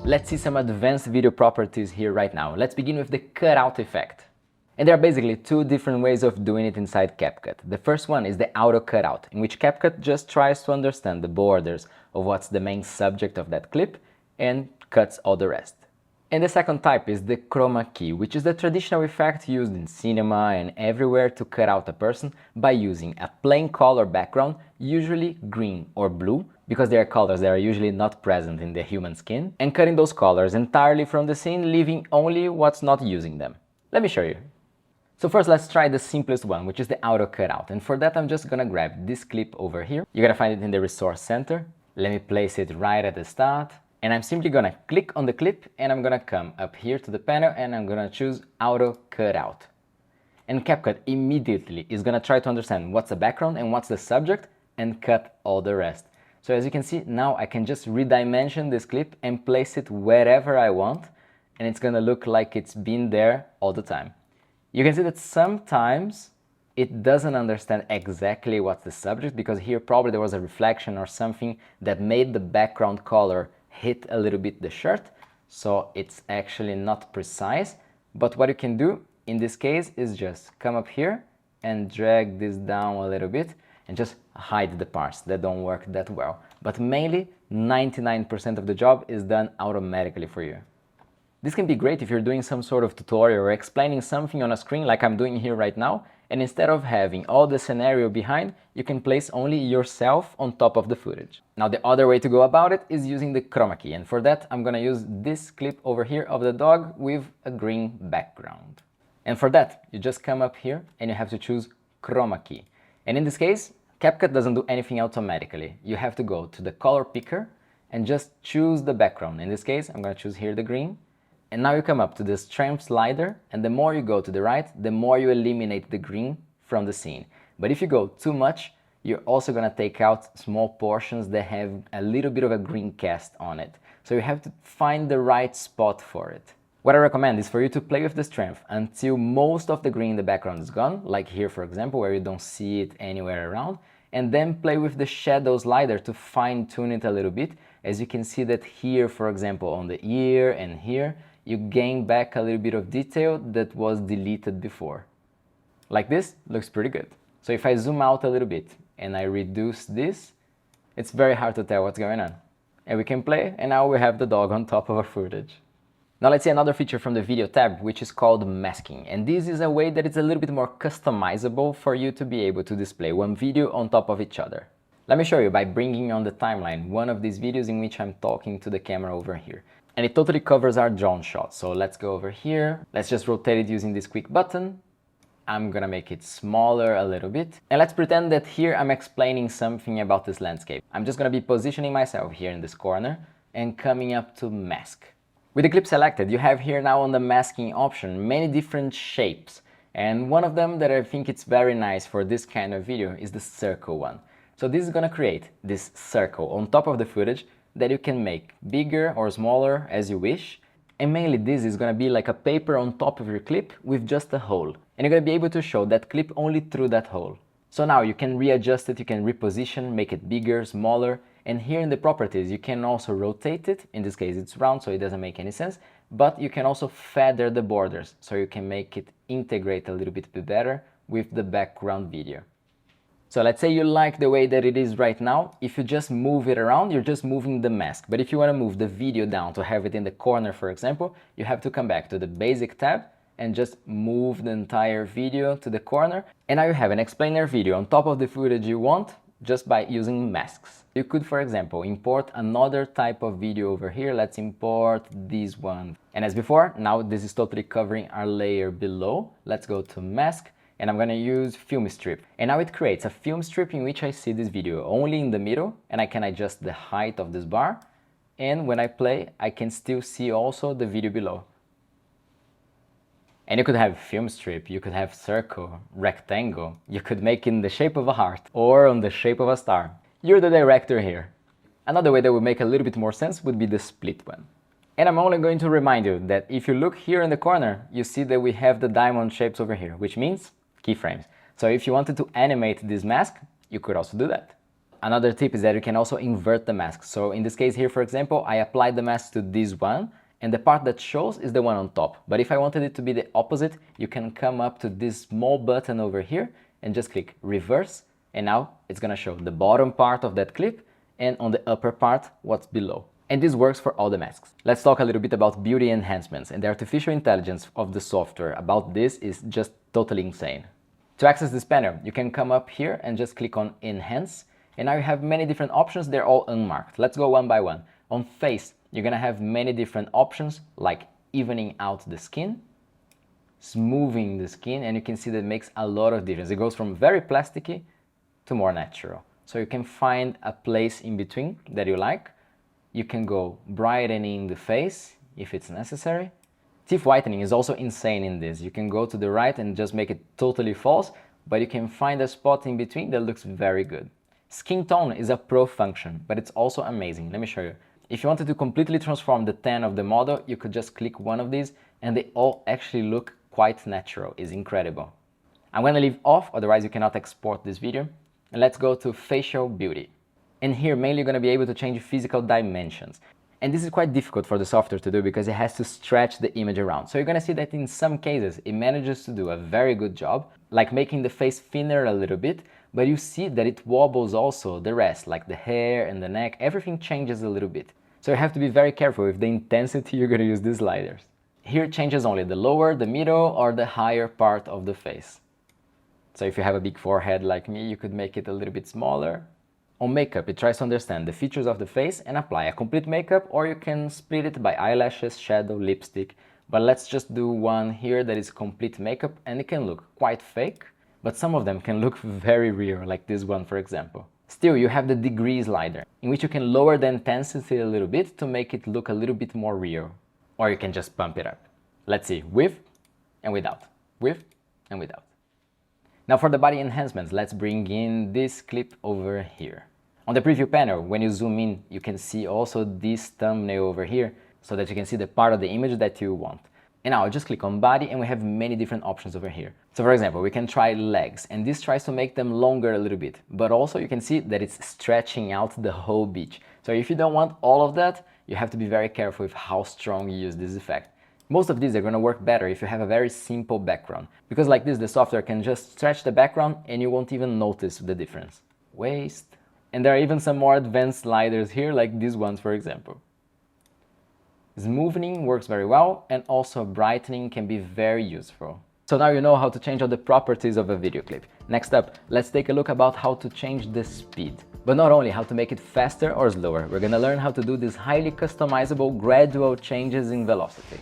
Let's see some advanced video properties here right now. Let's begin with the cutout effect. And there are basically two different ways of doing it inside Capcut. The first one is the auto cutout, in which Capcut just tries to understand the borders of what's the main subject of that clip and cuts all the rest. And the second type is the chroma key, which is the traditional effect used in cinema and everywhere to cut out a person by using a plain color background, usually green or blue, because they are colors that are usually not present in the human skin, and cutting those colors entirely from the scene, leaving only what's not using them. Let me show you. So first let's try the simplest one, which is the auto cutout, and for that I'm just gonna grab this clip over here. You're gonna find it in the resource center. Let me place it right at the start, and I'm simply gonna click on the clip and I'm gonna come up here to the panel and I'm gonna choose auto cutout. And Capcut immediately is gonna try to understand what's the background and what's the subject and cut all the rest. So as you can see, now I can just redimension this clip and place it wherever I want, and it's gonna look like it's been there all the time. You can see that sometimes it doesn't understand exactly what's the subject, because here probably there was a reflection or something that made the background color hit a little bit the shirt, so it's actually not precise. But what you can do in this case is just come up here and drag this down a little bit and just hide the parts that don't work that well. But mainly 99% of the job is done automatically for you. This can be great if you're doing some sort of tutorial or explaining something on a screen like I'm doing here right now, and instead of having all the scenario behind, you can place only yourself on top of the footage. Now the other way to go about it is using the chroma key, and for that I'm gonna use this clip over here of the dog with a green background. And for that, you just come up here and you have to choose chroma key. And in this case, Capcut doesn't do anything automatically. You have to go to the color picker and just choose the background. In this case, I'm gonna choose here the green. And now you come up to the strength slider, and the more you go to the right, the more you eliminate the green from the scene. But if you go too much, you're also gonna take out small portions that have a little bit of a green cast on it. So you have to find the right spot for it. What I recommend is for you to play with the strength until most of the green in the background is gone, like here for example, where you don't see it anywhere around, and then play with the shadow slider to fine tune it a little bit. As you can see that here, for example, on the ear and here, you gain back a little bit of detail that was deleted before. Like this, looks pretty good. So if I zoom out a little bit and I reduce this, it's very hard to tell what's going on. And we can play, and now we have the dog on top of our footage. Now let's see another feature from the video tab, which is called masking. And this is a way that it's a little bit more customizable for you to be able to display one video on top of each other. Let me show you by bringing on the timeline one of these videos in which I'm talking to the camera over here. And it totally covers our drone shot. So let's go over here. Let's just rotate it using this quick button. I'm gonna make it smaller a little bit. And let's pretend that here I'm explaining something about this landscape. I'm just gonna be positioning myself here in this corner and coming up to mask. With the clip selected, you have here now on the masking option many different shapes. And one of them that I think it's very nice for this kind of video is the circle one. So this is gonna create this circle on top of the footage that you can make bigger or smaller as you wish. And mainly this is gonna be like a paper on top of your clip with just a hole. And you're gonna be able to show that clip only through that hole. So now you can readjust it, you can reposition, make it bigger, smaller. And here in the properties, you can also rotate it. In this case, it's round, so it doesn't make any sense. But you can also feather the borders, so you can make it integrate a little bit better with the background video. So let's say you like the way that it is right now. If you just move it around, you're just moving the mask. But if you want to move the video down to have it in the corner, for example, you have to come back to the basic tab and just move the entire video to the corner. And now you have an explainer video on top of the footage you want just by using masks. You could, for example, import another type of video over here. Let's import this one. And as before, now this is totally covering our layer below. Let's go to mask. And I'm gonna use film strip. And now it creates a film strip in which I see this video only in the middle, and I can adjust the height of this bar. And when I play, I can still see also the video below. And you could have film strip, you could have circle, rectangle, you could make it in the shape of a heart or on the shape of a star. You're the director here. Another way that would make a little bit more sense would be the split one. And I'm only going to remind you that if you look here in the corner, you see that we have the diamond shapes over here, which means keyframes. So if you wanted to animate this mask, you could also do that. Another tip is that you can also invert the mask. So in this case here, for example, I applied the mask to this one, and the part that shows is the one on top. But if I wanted it to be the opposite, you can come up to this small button over here and just click reverse, and now it's gonna show the bottom part of that clip and on the upper part what's below. And this works for all the masks. Let's talk a little bit about beauty enhancements, and the artificial intelligence of the software about this is just totally insane. To access this panel, you can come up here and just click on Enhance, and now you have many different options. They're all unmarked. Let's go one by one. On face, you're gonna have many different options like evening out the skin, smoothing the skin, and you can see that it makes a lot of difference. It goes from very plasticky to more natural. So you can find a place in between that you like. You can go brightening the face if it's necessary. Teeth whitening is also insane in this. You can go to the right and just make it totally false, but you can find a spot in between that looks very good. Skin tone is a pro function, but it's also amazing. Let me show you. If you wanted to completely transform the tan of the model, you could just click one of these and they all actually look quite natural. It's incredible. I'm going to leave off, otherwise you cannot export this video. And let's go to facial beauty. And here mainly you're going to be able to change physical dimensions. And this is quite difficult for the software to do because it has to stretch the image around. So you're going to see that in some cases it manages to do a very good job, like making the face thinner a little bit, but you see that it wobbles also the rest, like the hair and the neck, everything changes a little bit. So you have to be very careful with the intensity you're going to use these sliders. Here it changes only the lower, the middle, or the higher part of the face. So if you have a big forehead like me, you could make it a little bit smaller. On makeup, it tries to understand the features of the face and apply a complete makeup, or you can split it by eyelashes, shadow, lipstick. But let's just do one here that is complete makeup, and it can look quite fake, but some of them can look very real, like this one for example. Still, you have the degree slider, in which you can lower the intensity a little bit to make it look a little bit more real. Or you can just bump it up. Let's see, with and without, with and without. Now for the body enhancements, let's bring in this clip over here. On the preview panel, when you zoom in, you can see also this thumbnail over here, so that you can see the part of the image that you want. And now I'll just click on body and we have many different options over here. So for example, we can try legs, and this tries to make them longer a little bit, but also you can see that it's stretching out the whole beach. So if you don't want all of that, you have to be very careful with how strong you use this effect. Most of these are going to work better if you have a very simple background, because like this the software can just stretch the background and you won't even notice the difference. Waist. And there are even some more advanced sliders here, like these ones for example. Smoothing works very well, and also brightening can be very useful. So now you know how to change all the properties of a video clip. Next up, let's take a look about how to change the speed. But not only how to make it faster or slower, we're gonna learn how to do these highly customizable gradual changes in velocity.